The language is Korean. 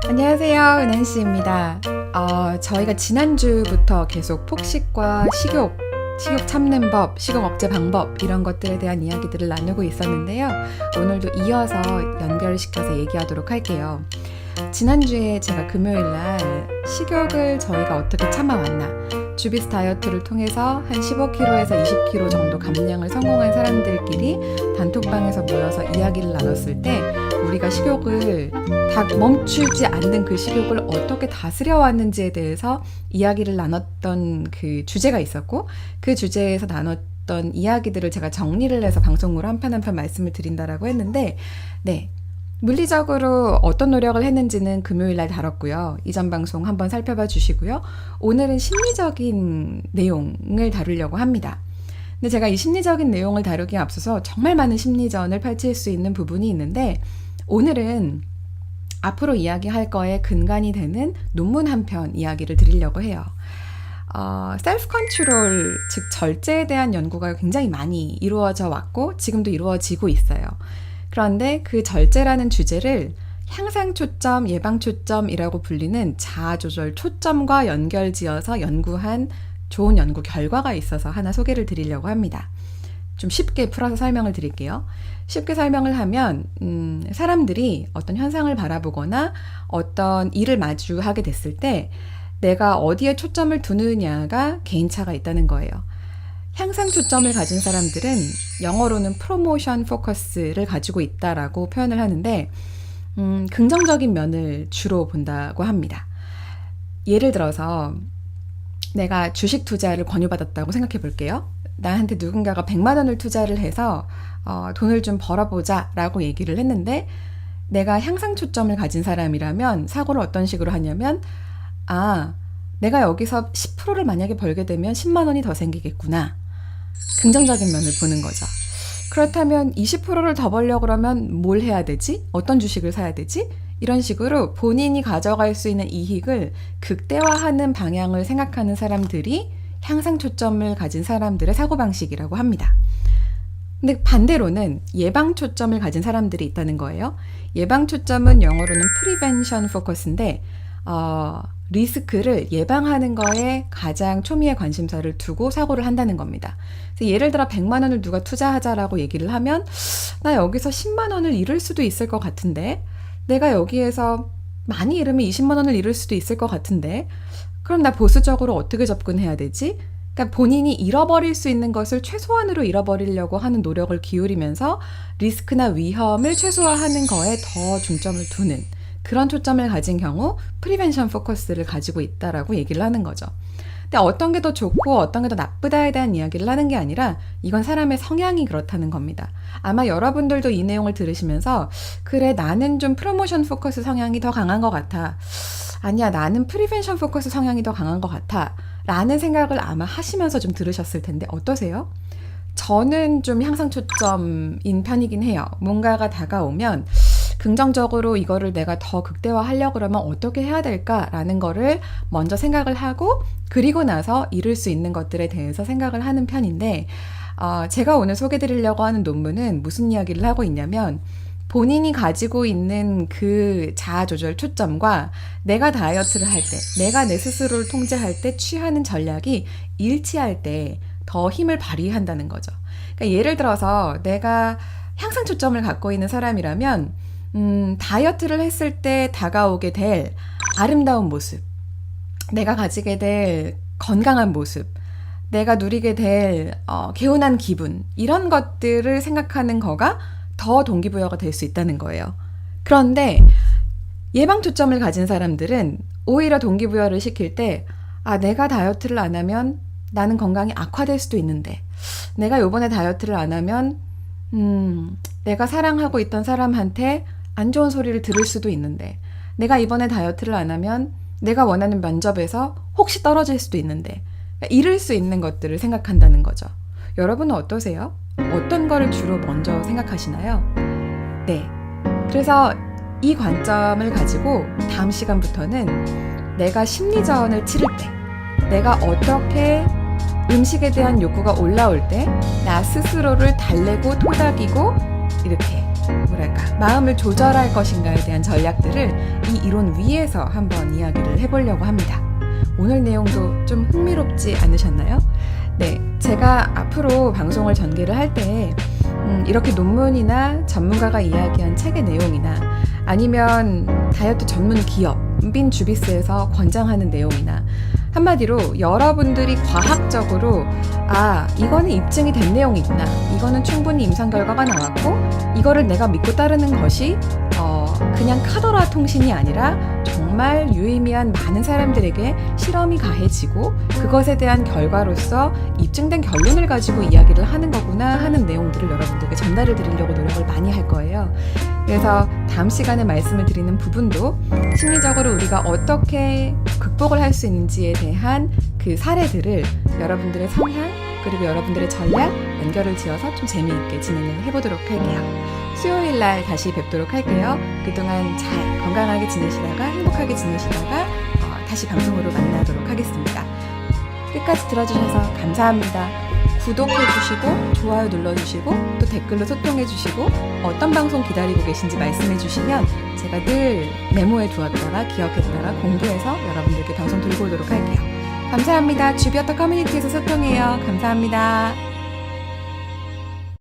안녕하세요, 은행씨입니다. 저희가 지난주부터 계속 폭식과 식욕 참는 법, 식욕 억제 방법 이런 것들에 대한 이야기들을 나누고 있었는데요. 오늘도 이어서 연결시켜서 얘기하도록 할게요. 지난주에 제가 금요일날 식욕을 저희가 어떻게 참아왔나, 주비스 다이어트를 통해서 한 15kg에서 20kg 정도 감량을 성공한 사람들끼리 단톡방에서 모여서 이야기를 나눴을 때 우리가 식욕을 다 멈추지 않는 그 식욕을 어떻게 다스려 왔는지에 대해서 이야기를 나눴던 그 주제가 있었고, 그 주제에서 나눴던 이야기들을 제가 정리를 해서 방송으로 한 편 한 편 말씀을 드린다라고 했는데, 네, 물리적으로 어떤 노력을 했는지는 금요일날 다뤘고요. 이전 방송 한번 살펴봐 주시고요. 오늘은 심리적인 내용을 다루려고 합니다. 근데 제가 이 심리적인 내용을 다루기에 앞서서 정말 많은 심리전을 펼칠 수 있는 부분이 있는데, 오늘은 앞으로 이야기할 거에 근간이 되는 논문 한 편 이야기를 드리려고 해요. 셀프 컨트롤, 즉 절제에 대한 연구가 굉장히 많이 이루어져 왔고 지금도 이루어지고 있어요. 그런데 그 절제라는 주제를 향상 초점, 예방 초점이라고 불리는 자아 조절 초점과 연결지어서 연구한 좋은 연구 결과가 있어서 하나 소개를 드리려고 합니다. 좀 쉽게 풀어서 설명을 드릴게요. 쉽게 설명을 하면 사람들이 어떤 현상을 바라보거나 어떤 일을 마주하게 됐을 때 내가 어디에 초점을 두느냐가 개인차가 있다는 거예요. 향상 초점을 가진 사람들은 영어로는 프로모션 포커스를 가지고 있다라고 표현을 하는데, 긍정적인 면을 주로 본다고 합니다. 예를 들어서 내가 주식 투자를 권유받았다고 생각해 볼게요. 나한테 누군가가 100만 원을 투자를 해서 돈을 좀 벌어보자 라고 얘기를 했는데, 내가 향상 초점을 가진 사람이라면 사고를 어떤 식으로 하냐면, 내가 여기서 10%를 만약에 벌게 되면 10만 원이 더 생기겠구나. 긍정적인 면을 보는 거죠. 그렇다면 20%를 더 벌려고 그러면 뭘 해야 되지? 어떤 주식을 사야 되지? 이런 식으로 본인이 가져갈 수 있는 이익을 극대화하는 방향을 생각하는 사람들이 향상 초점을 가진 사람들의 사고방식이라고 합니다. 근데 반대로는 예방 초점을 가진 사람들이 있다는 거예요. 예방 초점은 영어로는 prevention focus인데, 리스크를 예방하는 거에 가장 초미의 관심사를 두고 사고를 한다는 겁니다. 그래서 예를 들어 100만 원을 누가 투자하자라고 얘기를 하면, 나 여기서 10만 원을 잃을 수도 있을 것 같은데, 내가 여기에서 많이 잃으면 20만 원을 잃을 수도 있을 것 같은데, 그럼 나 보수적으로 어떻게 접근해야 되지? 그러니까 본인이 잃어버릴 수 있는 것을 최소한으로 잃어버리려고 하는 노력을 기울이면서 리스크나 위험을 최소화하는 거에 더 중점을 두는 그런 초점을 가진 경우 프리벤션 포커스를 가지고 있다라고 얘기를 하는 거죠. 근데 어떤 게 더 좋고 어떤 게 더 나쁘다에 대한 이야기를 하는 게 아니라 이건 사람의 성향이 그렇다는 겁니다. 아마 여러분들도 이 내용을 들으시면서 그래, 나는 좀 프로모션 포커스 성향이 더 강한 것 같아. 아니야, 나는 프리벤션 포커스 성향이 더 강한 것 같아. 라는 생각을 아마 하시면서 좀 들으셨을 텐데 어떠세요? 저는 좀 향상 초점인 편이긴 해요. 뭔가가 다가오면 긍정적으로 이거를 내가 더 극대화하려고 그러면 어떻게 해야 될까라는 거를 먼저 생각을 하고, 그리고 나서 이룰 수 있는 것들에 대해서 생각을 하는 편인데, 제가 오늘 소개드리려고 하는 논문은 무슨 이야기를 하고 있냐면, 본인이 가지고 있는 그 자아 조절 초점과 내가 다이어트를 할 때, 내가 내 스스로를 통제할 때 취하는 전략이 일치할 때 더 힘을 발휘한다는 거죠. 그러니까 예를 들어서 내가 향상 초점을 갖고 있는 사람이라면 다이어트를 했을 때 다가오게 될 아름다운 모습, 내가 가지게 될 건강한 모습, 내가 누리게 될 개운한 기분, 이런 것들을 생각하는 거가 더 동기부여가 될 수 있다는 거예요. 그런데 예방 초점을 가진 사람들은 오히려 동기부여를 시킬 때, 내가 다이어트를 안 하면 나는 건강이 악화될 수도 있는데, 내가 요번에 다이어트를 안 하면 내가 사랑하고 있던 사람한테 안 좋은 소리를 들을 수도 있는데, 내가 이번에 다이어트를 안 하면 내가 원하는 면접에서 혹시 떨어질 수도 있는데, 잃을 수 있는 것들을 생각한다는 거죠. 여러분은 어떠세요? 어떤 거를 주로 먼저 생각하시나요? 네. 그래서 이 관점을 가지고 다음 시간부터는 내가 심리전을 치를 때, 내가 어떻게 음식에 대한 욕구가 올라올 때 나 스스로를 달래고 토닥이고 이렇게 마음을 조절할 것인가에 대한 전략들을 이 이론 위에서 한번 이야기를 해보려고 합니다. 오늘 내용도 좀 흥미롭지 않으셨나요? 네, 제가 앞으로 방송을 전개를 할 때 이렇게 논문이나 전문가가 이야기한 책의 내용이나 아니면 다이어트 전문 기업 빈주비스에서 권장하는 내용이나 한마디로 여러분들이 과학적으로 이거는 입증이 된 내용이구나, 이거는 충분히 임상 결과가 나왔고 이거를 내가 믿고 따르는 것이 그냥 카더라 통신이 아니라 정말 유의미한 많은 사람들에게 실험이 가해지고 그것에 대한 결과로서 입증된 결론을 가지고 이야기를 하는 거구나 하는 내용들을 여러분들에게 전달을 드리려고 노력을 많이 할 거예요. 그래서 다음 시간에 말씀을 드리는 부분도 심리적으로 우리가 어떻게 극복을 할 수 있는지에 대한 그 사례들을 여러분들의 성향 그리고 여러분들의 전략 연결을 지어서 좀 재미있게 진행을 해보도록 할게요. 수요일 날 다시 뵙도록 할게요. 그동안 잘 건강하게 지내시다가 행복하게 지내시다가 다시 방송으로 만나도록 하겠습니다. 끝까지 들어주셔서 감사합니다. 구독해주시고 좋아요 눌러주시고 또 댓글로 소통해주시고 어떤 방송 기다리고 계신지 말씀해주시면 제가 늘 메모해 두었다가 기억했다가 공부해서 여러분들께 방송 들고 오도록 할게요. 감사합니다. 주비어터 커뮤니티에서 소통해요. 감사합니다.